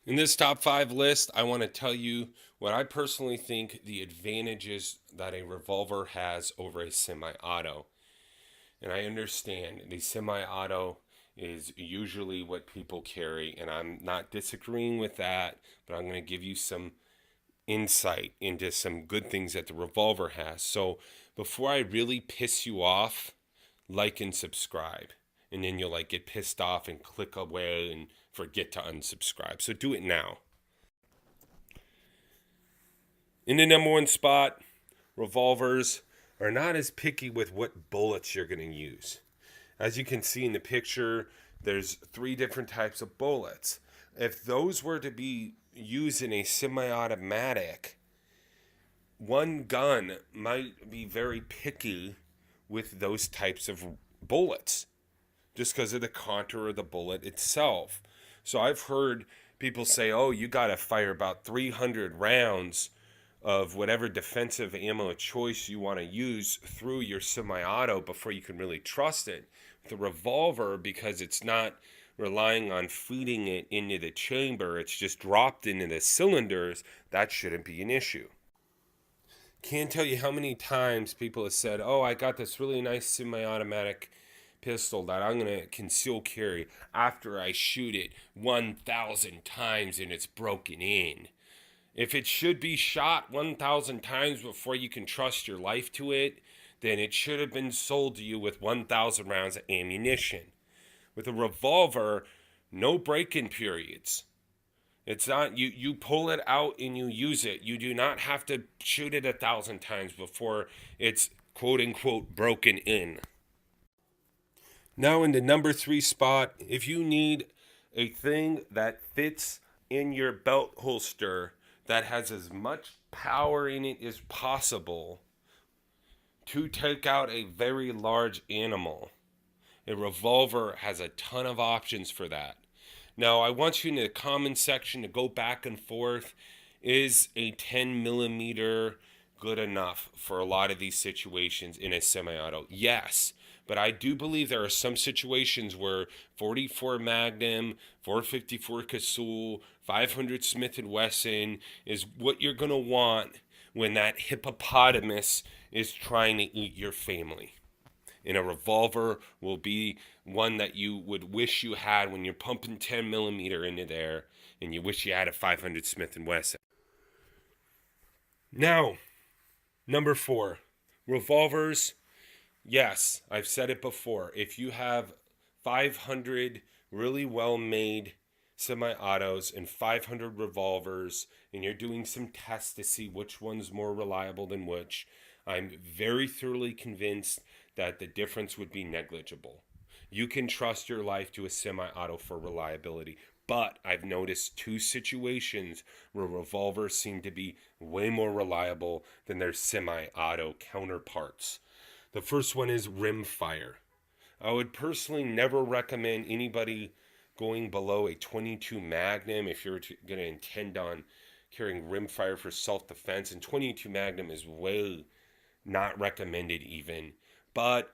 In this top five list, I want to tell you what I personally think the advantages that a revolver has over a semi auto. And I understand the semi auto is usually what people carry, and I'm not disagreeing with that, but I'm going to give you some insight into some good things that the revolver has. So before I really piss you off, like and subscribe. And then you'll get pissed off and click away and forget to unsubscribe. So do it now. In the number one spot, revolvers are not as picky with what bullets you're going to use. As you can see in the picture, there's three different types of bullets. If those were to be used in a semi-automatic, one gun might be very picky with those types of bullets just because of the contour of the bullet itself. So I've heard people say, oh, you got to fire about 300 rounds of whatever defensive ammo choice you want to use through your semi-auto before you can really trust it. The revolver, because it's not relying on feeding it into the chamber, it's just dropped into the cylinders, that shouldn't be an issue. Can't tell you how many times people have said, oh, I got this really nice semi-automatic pistol that I'm going to conceal carry after I shoot it 1,000 times and it's broken in. If it should be shot 1,000 times before you can trust your life to it, then it should have been sold to you with 1,000 rounds of ammunition. With a revolver, no break-in periods. It's not, you pull it out and you use it. You do not have to shoot it 1,000 times before it's quote unquote broken in. Now in the number three spot, if you need a thing that fits in your belt holster that has as much power in it as possible to take out a very large animal, a revolver has a ton of options for that. Now, I want you in the comment section to go back and forth. Is a 10 millimeter good enough for a lot of these situations in a semi-auto? Yes. But I do believe there are some situations where 44 Magnum, 454 Casull, 500 Smith & Wesson is what you're going to want when that hippopotamus is trying to eat your family. And a revolver will be one that you would wish you had when you're pumping 10 millimeter into there and you wish you had a 500 Smith & Wesson. Now, number four, revolvers. Yes, I've said it before. If you have 500 really well-made semi-autos and 500 revolvers and you're doing some tests to see which one's more reliable than which, I'm very thoroughly convinced that the difference would be negligible. You can trust your life to a semi-auto for reliability, but I've noticed two situations where revolvers seem to be way more reliable than their semi-auto counterparts. The first one is rim fire. I would personally never recommend anybody going below a 22 Magnum if you're going to intend on carrying rim fire for self-defense. And 22 Magnum is way not recommended even. But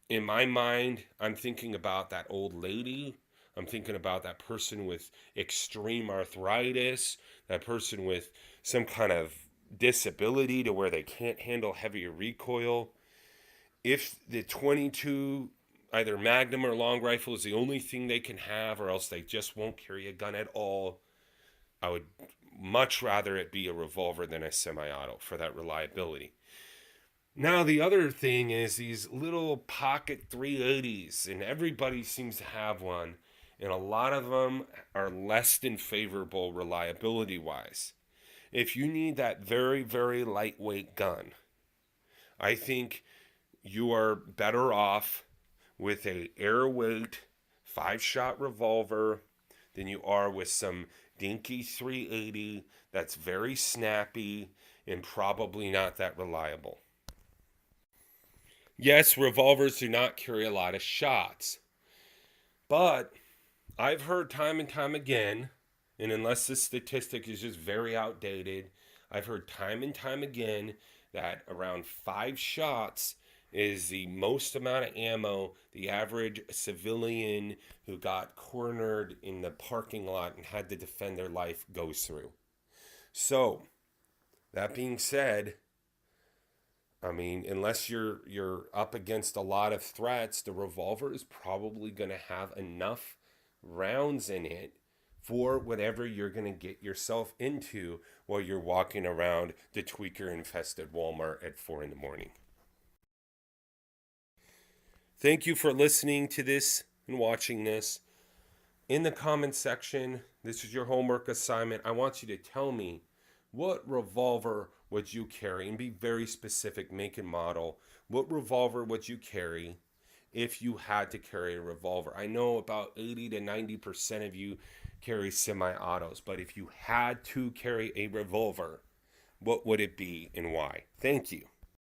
in my mind, I'm thinking about that old lady. I'm thinking about that person with extreme arthritis, that person with some kind of disability to where they can't handle heavier recoil. If the 22, either Magnum or long rifle, is the only thing they can have, or else they just won't carry a gun at all, I would much rather it be a revolver than a semi-auto for that reliability. Now, the other thing is these little pocket 380s, and everybody seems to have one, and a lot of them are less than favorable reliability-wise. If you need that very, very lightweight gun, I think you are better off with a airweight 5-shot revolver than you are with some dinky 380 that's very snappy and probably not that reliable. Yes, revolvers do not carry a lot of shots, but I've heard time and time again, and unless this statistic is just very outdated, I've heard time and time again that around 5 shots is the most amount of ammo the average civilian who got cornered in the parking lot and had to defend their life goes through. So, that being said, I mean, unless you're up against a lot of threats, the revolver is probably going to have enough rounds in it for whatever you're going to get yourself into while you're walking around the tweaker infested Walmart at 4 in the morning. Thank you for listening to this and watching this. In the comment section, this is your homework assignment. I want you to tell me, what revolver would you carry? And be very specific, make and model. What revolver would you carry if you had to carry a revolver? I know about 80 to 90% of you carry semi-autos, but if you had to carry a revolver, what would it be and why? Thank you.